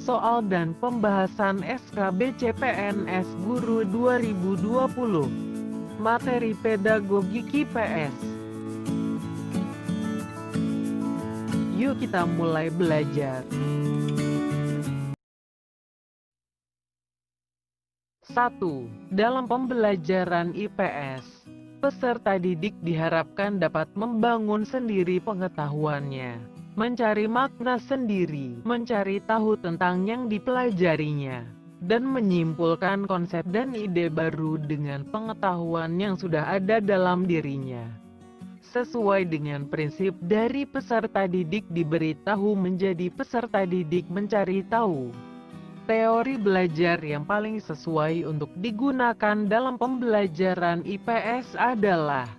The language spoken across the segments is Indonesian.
soal dan pembahasan SKB CPNS Guru 2020. Materi pedagogik IPS. Yuk kita mulai belajar. 1. Dalam pembelajaran IPS, peserta didik diharapkan dapat membangun sendiri pengetahuannya, mencari makna sendiri, mencari tahu tentang yang dipelajarinya, dan menyimpulkan konsep dan ide baru dengan pengetahuan yang sudah ada dalam dirinya. Sesuai dengan prinsip dari peserta didik diberitahu menjadi peserta didik mencari tahu. Teori belajar yang paling sesuai untuk digunakan dalam pembelajaran IPS adalah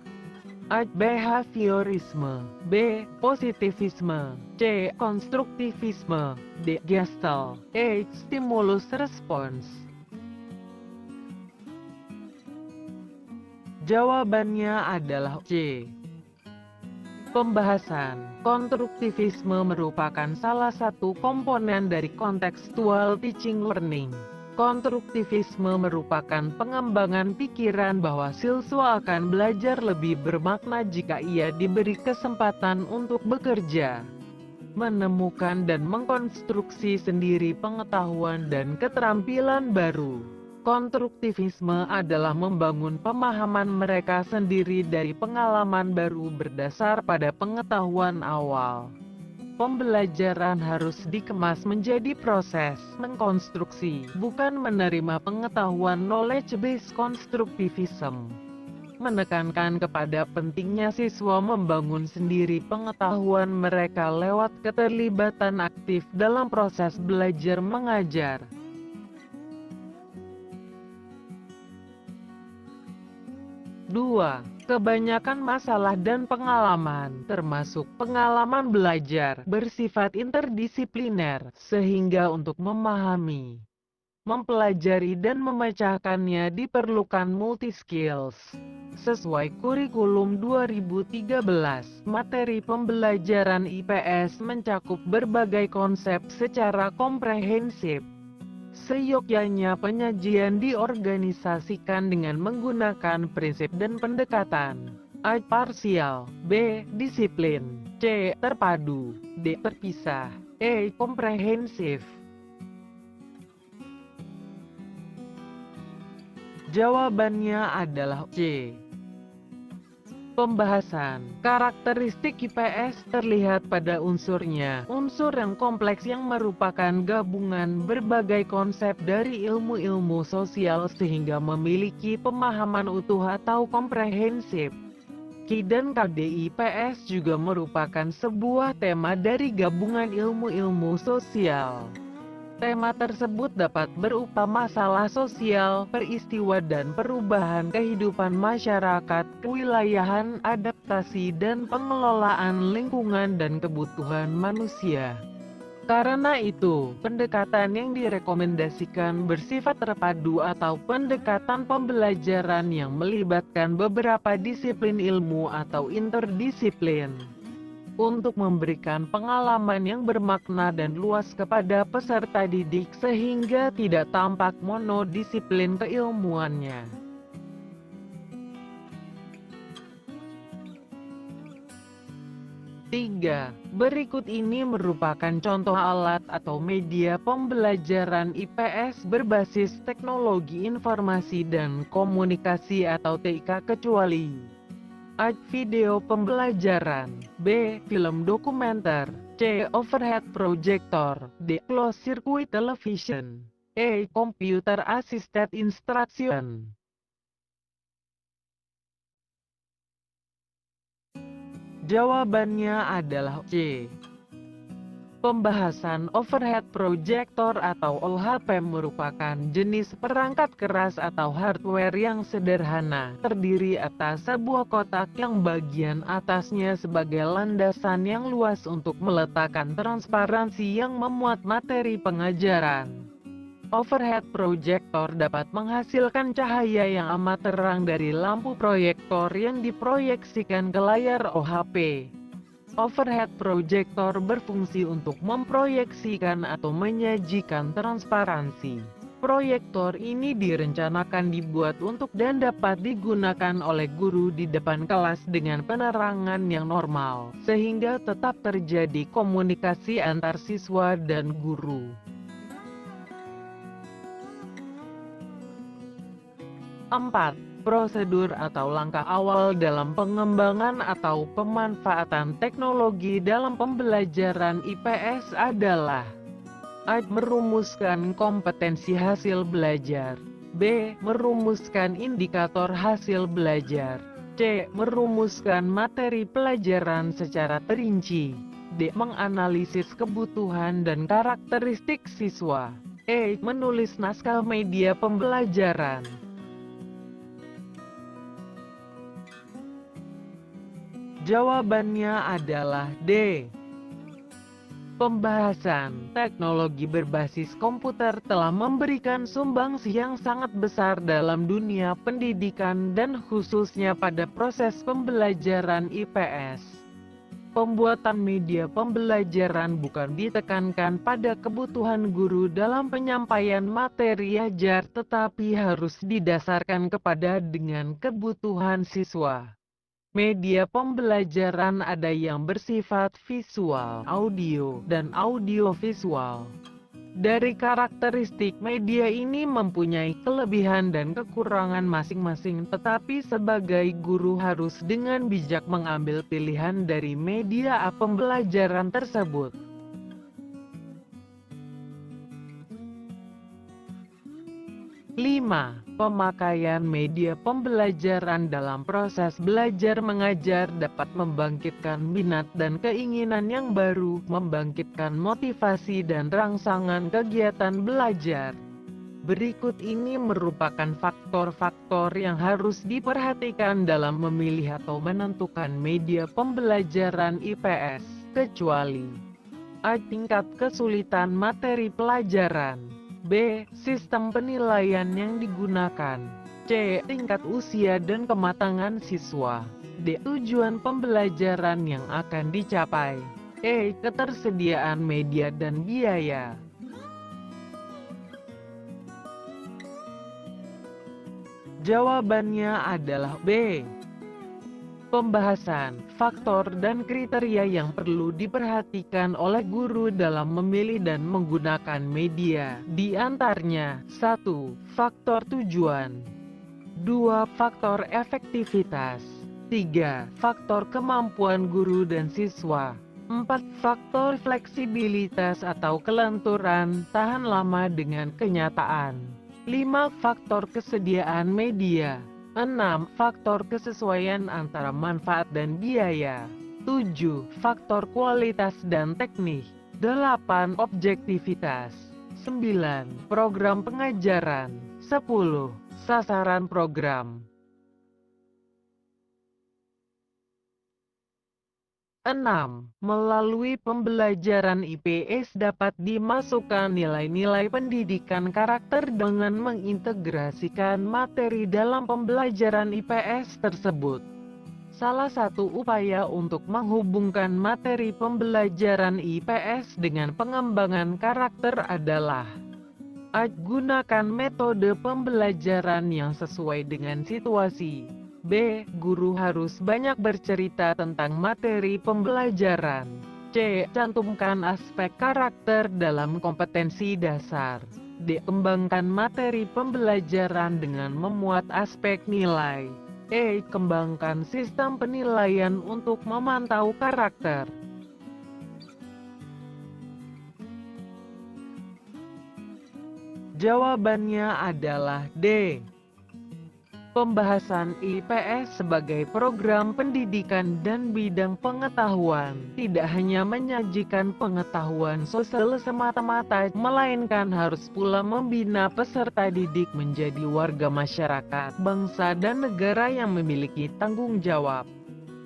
A. Behaviorisme, B. Positivisme, C. Konstruktivisme, D. Gestalt, E. Stimulus respons. Jawabannya adalah C. Pembahasan. Konstruktivisme merupakan salah satu komponen dari contextual teaching learning. Konstruktivisme merupakan pengembangan pikiran bahwa siswa akan belajar lebih bermakna jika ia diberi kesempatan untuk bekerja, menemukan dan mengkonstruksi sendiri pengetahuan dan keterampilan baru. Konstruktivisme adalah membangun pemahaman mereka sendiri dari pengalaman baru berdasar pada pengetahuan awal. Pembelajaran harus dikemas menjadi proses mengkonstruksi, bukan menerima pengetahuan knowledge-based constructivism. Menekankan kepada pentingnya siswa membangun sendiri pengetahuan mereka lewat keterlibatan aktif dalam proses belajar mengajar. 2. Kebanyakan masalah dan pengalaman, termasuk pengalaman belajar, bersifat interdisipliner, sehingga untuk memahami, mempelajari dan memecahkannya diperlukan multi-skills. Sesuai kurikulum 2013, materi pembelajaran IPS mencakup berbagai konsep secara komprehensif. Seyogyanya penyajian diorganisasikan dengan menggunakan prinsip dan pendekatan A. Parsial, B. Disiplin, C. Terpadu, D. Terpisah, E. Komprehensif. Jawabannya adalah C. Pembahasan. Karakteristik IPS terlihat pada unsurnya. Unsur yang kompleks yang merupakan gabungan berbagai konsep dari ilmu-ilmu sosial sehingga memiliki pemahaman utuh atau komprehensif. Ki dan KD IPS juga merupakan sebuah tema dari gabungan ilmu-ilmu sosial. Tema tersebut dapat berupa masalah sosial, peristiwa dan perubahan kehidupan masyarakat, kewilayahan, adaptasi dan pengelolaan lingkungan dan kebutuhan manusia. Karena itu, pendekatan yang direkomendasikan bersifat terpadu atau pendekatan pembelajaran yang melibatkan beberapa disiplin ilmu atau interdisiplin, untuk memberikan pengalaman yang bermakna dan luas kepada peserta didik sehingga tidak tampak monodisiplin keilmuannya. 3. Berikut ini merupakan contoh alat atau media pembelajaran IPS berbasis teknologi informasi dan komunikasi atau TIK kecuali A. Video pembelajaran, B. Film dokumenter, C. Overhead projector, D. Closed circuit television, E. Computer assisted instruction. Jawabannya adalah C. Pembahasan overhead projector atau OHP merupakan jenis perangkat keras atau hardware yang sederhana, terdiri atas sebuah kotak yang bagian atasnya sebagai landasan yang luas untuk meletakkan transparansi yang memuat materi pengajaran. Overhead projector dapat menghasilkan cahaya yang amat terang dari lampu proyektor yang diproyeksikan ke layar OHP. Overhead proyektor berfungsi untuk memproyeksikan atau menyajikan transparansi. Proyektor ini direncanakan dibuat untuk dan dapat digunakan oleh guru di depan kelas dengan penerangan yang normal, sehingga tetap terjadi komunikasi antar siswa dan guru. 4. Prosedur atau langkah awal dalam pengembangan atau pemanfaatan teknologi dalam pembelajaran IPS adalah: A. Merumuskan kompetensi hasil belajar. B. Merumuskan indikator hasil belajar. C. Merumuskan materi pelajaran secara terinci. D. Menganalisis kebutuhan dan karakteristik siswa. E. Menulis naskah media pembelajaran. Jawabannya adalah D. Pembahasan teknologi berbasis komputer telah memberikan sumbangsi yang sangat besar dalam dunia pendidikan dan khususnya pada proses pembelajaran IPS. Pembuatan media pembelajaran bukan ditekankan pada kebutuhan guru dalam penyampaian materi ajar, tetapi harus didasarkan kepada dengan kebutuhan siswa. Media pembelajaran ada yang bersifat visual, audio, dan audiovisual. Dari karakteristik media ini mempunyai kelebihan dan kekurangan masing-masing, tetapi sebagai guru harus dengan bijak mengambil pilihan dari media pembelajaran tersebut. 5. Pemakaian media pembelajaran dalam proses belajar mengajar dapat membangkitkan minat dan keinginan yang baru, membangkitkan motivasi dan rangsangan kegiatan belajar. Berikut ini merupakan faktor-faktor yang harus diperhatikan dalam memilih atau menentukan media pembelajaran IPS, kecuali: A. Tingkat kesulitan materi pelajaran. B. Sistem penilaian yang digunakan. C. Tingkat usia dan kematangan siswa. D. Tujuan pembelajaran yang akan dicapai. E. Ketersediaan media dan biaya. Jawabannya adalah B. Pembahasan, faktor dan kriteria yang perlu diperhatikan oleh guru dalam memilih dan menggunakan media. Di antaranya: 1. Faktor tujuan. 2. Faktor efektivitas. 3. Faktor kemampuan guru dan siswa. 4. Faktor fleksibilitas atau kelenturan, tahan lama dengan kenyataan. 5. Faktor kesediaan media. 6. Faktor kesesuaian antara manfaat dan biaya. 7. Faktor kualitas dan teknik. 8. Objektivitas. 9. Program pengajaran. 10. Sasaran program. 6. Melalui pembelajaran IPS dapat dimasukkan nilai-nilai pendidikan karakter dengan mengintegrasikan materi dalam pembelajaran IPS tersebut. Salah satu upaya untuk menghubungkan materi pembelajaran IPS dengan pengembangan karakter adalah: A. Gunakan metode pembelajaran yang sesuai dengan situasi. B. Guru harus banyak bercerita tentang materi pembelajaran. C. Cantumkan aspek karakter dalam kompetensi dasar. D. Kembangkan materi pembelajaran dengan memuat aspek nilai. E. Kembangkan sistem penilaian untuk memantau karakter. Jawabannya adalah D. Pembahasan IPS sebagai program pendidikan dan bidang pengetahuan tidak hanya menyajikan pengetahuan sosial semata-mata, melainkan harus pula membina peserta didik menjadi warga masyarakat, bangsa dan negara yang memiliki tanggung jawab.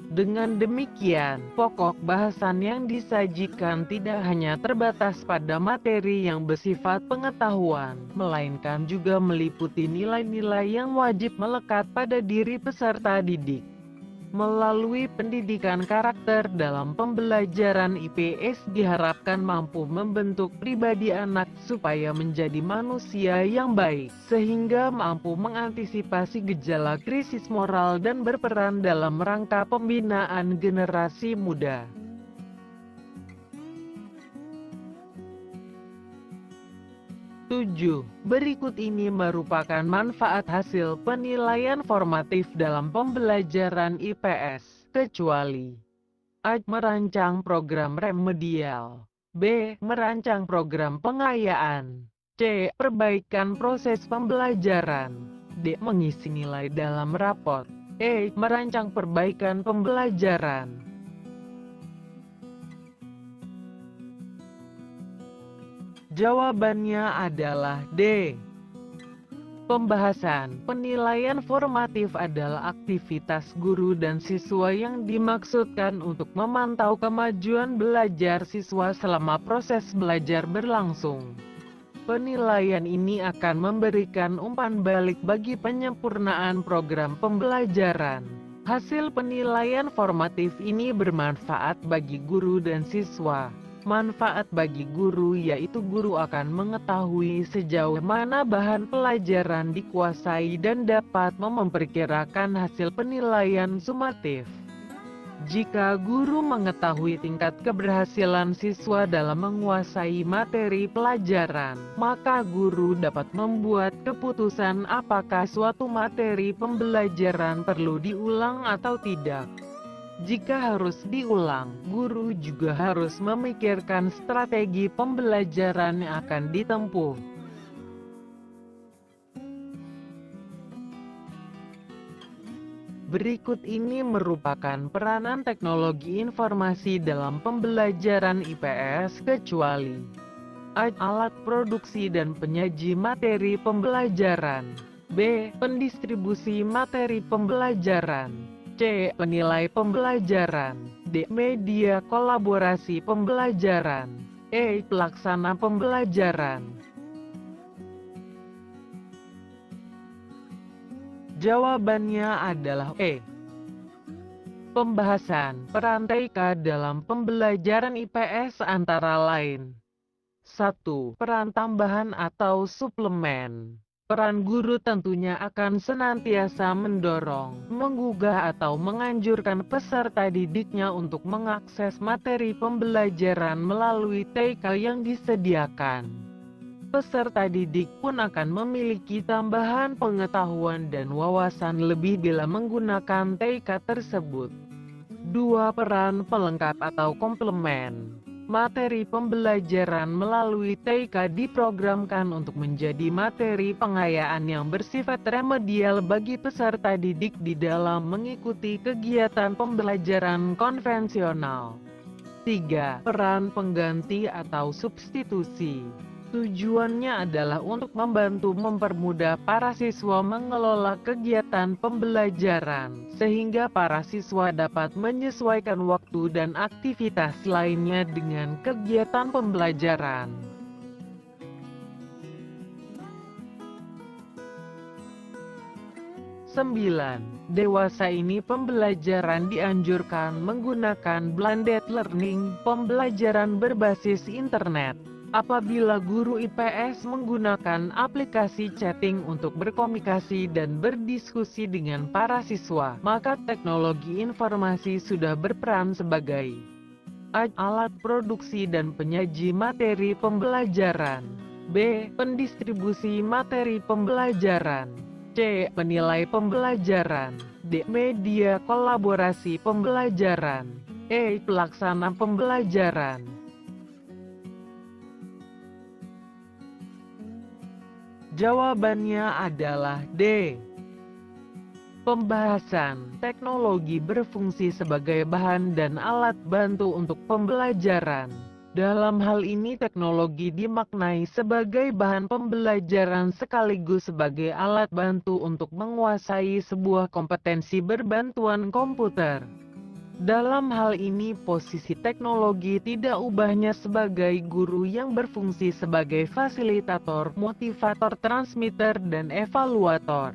Dengan demikian, pokok bahasan yang disajikan tidak hanya terbatas pada materi yang bersifat pengetahuan, melainkan juga meliputi nilai-nilai yang wajib melekat pada diri peserta didik. Melalui pendidikan karakter dalam pembelajaran IPS diharapkan mampu membentuk pribadi anak supaya menjadi manusia yang baik, sehingga mampu mengantisipasi gejala krisis moral dan berperan dalam rangka pembinaan generasi muda. 7. Berikut ini merupakan manfaat hasil penilaian formatif dalam pembelajaran IPS, kecuali A. Merancang program remedial, B. Merancang program pengayaan, C. Perbaikan proses pembelajaran, D. Mengisi nilai dalam raport, E. Merancang perbaikan pembelajaran. Jawabannya adalah D. Pembahasan penilaian formatif adalah aktivitas guru dan siswa yang dimaksudkan untuk memantau kemajuan belajar siswa selama proses belajar berlangsung. Penilaian ini akan memberikan umpan balik bagi penyempurnaan program pembelajaran. Hasil penilaian formatif ini bermanfaat bagi guru dan siswa. Manfaat bagi guru yaitu guru akan mengetahui sejauh mana bahan pelajaran dikuasai dan dapat memperkirakan hasil penilaian sumatif. Jika guru mengetahui tingkat keberhasilan siswa dalam menguasai materi pelajaran, maka guru dapat membuat keputusan apakah suatu materi pembelajaran perlu diulang atau tidak. Jika harus diulang, guru juga harus memikirkan strategi pembelajaran yang akan ditempuh. Berikut ini merupakan peranan teknologi informasi dalam pembelajaran IPS kecuali A. Alat produksi dan penyaji materi pembelajaran, B. Pendistribusi materi pembelajaran, C. Penilai pembelajaran, D. Media kolaborasi pembelajaran, E. Pelaksana pembelajaran. Jawabannya adalah E. Pembahasan peran TK dalam pembelajaran IPS antara lain 1. Peran tambahan atau suplemen. Peran guru tentunya akan senantiasa mendorong, menggugah atau menganjurkan peserta didiknya untuk mengakses materi pembelajaran melalui TK yang disediakan. Peserta didik pun akan memiliki tambahan pengetahuan dan wawasan lebih bila menggunakan TK tersebut. 2. Peran pelengkap atau komplement. Materi pembelajaran melalui TK diprogramkan untuk menjadi materi pengayaan yang bersifat remedial bagi peserta didik di dalam mengikuti kegiatan pembelajaran konvensional. 3. Peran pengganti atau substitusi. Tujuannya adalah untuk membantu mempermudah para siswa mengelola kegiatan pembelajaran, sehingga para siswa dapat menyesuaikan waktu dan aktivitas lainnya dengan kegiatan pembelajaran. 9. Dewasa ini pembelajaran dianjurkan menggunakan blended learning, pembelajaran berbasis internet. Apabila guru IPS menggunakan aplikasi chatting untuk berkomunikasi dan berdiskusi dengan para siswa, maka teknologi informasi sudah berperan sebagai A. Alat produksi dan penyaji materi pembelajaran, B. Pendistribusi materi pembelajaran, C. Penilai pembelajaran, D. Media kolaborasi pembelajaran, E. Pelaksana pembelajaran. Jawabannya adalah D. Pembahasan teknologi berfungsi sebagai bahan dan alat bantu untuk pembelajaran. Dalam hal ini teknologi dimaknai sebagai bahan pembelajaran sekaligus sebagai alat bantu untuk menguasai sebuah kompetensi berbantuan komputer. Dalam hal ini posisi teknologi tidak ubahnya sebagai guru yang berfungsi sebagai fasilitator, motivator, transmitter, dan evaluator.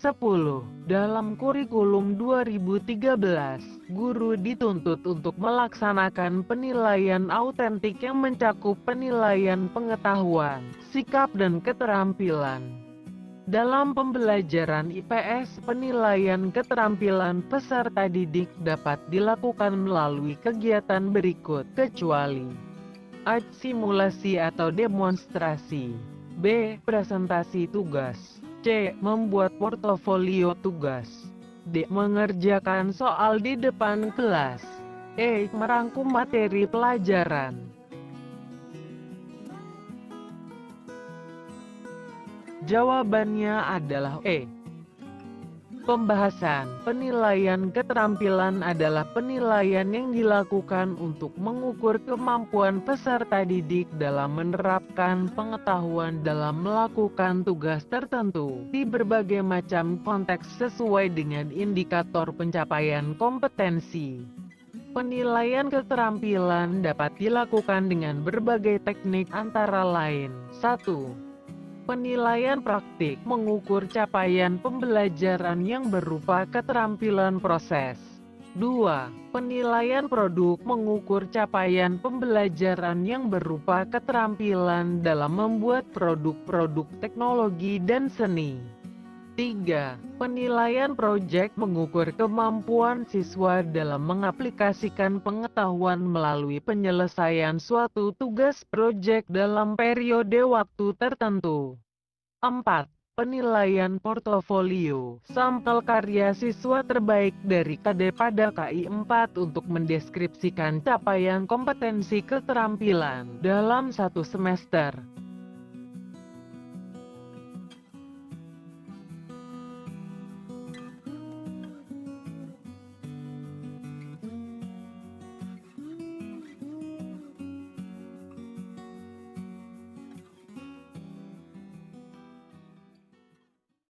10. Dalam kurikulum 2013, guru dituntut untuk melaksanakan penilaian autentik yang mencakup penilaian pengetahuan, sikap dan keterampilan. Dalam pembelajaran IPS, penilaian keterampilan peserta didik dapat dilakukan melalui kegiatan berikut, kecuali A. Simulasi atau demonstrasi, B. Presentasi tugas, C. Membuat portofolio tugas, D. Mengerjakan soal di depan kelas, E. Merangkum materi pelajaran. Jawabannya adalah E. Pembahasan. Penilaian keterampilan adalah penilaian yang dilakukan untuk mengukur kemampuan peserta didik dalam menerapkan pengetahuan dalam melakukan tugas tertentu di berbagai macam konteks sesuai dengan indikator pencapaian kompetensi. Penilaian keterampilan dapat dilakukan dengan berbagai teknik antara lain. 1. Penilaian praktik, mengukur capaian pembelajaran yang berupa keterampilan proses. 2. Penilaian produk, mengukur capaian pembelajaran yang berupa keterampilan dalam membuat produk-produk teknologi dan seni. 3. Penilaian proyek, mengukur kemampuan siswa dalam mengaplikasikan pengetahuan melalui penyelesaian suatu tugas proyek dalam periode waktu tertentu. 4. Penilaian portofolio, sampel karya siswa terbaik dari KD pada KI 4 untuk mendeskripsikan capaian kompetensi keterampilan dalam satu semester.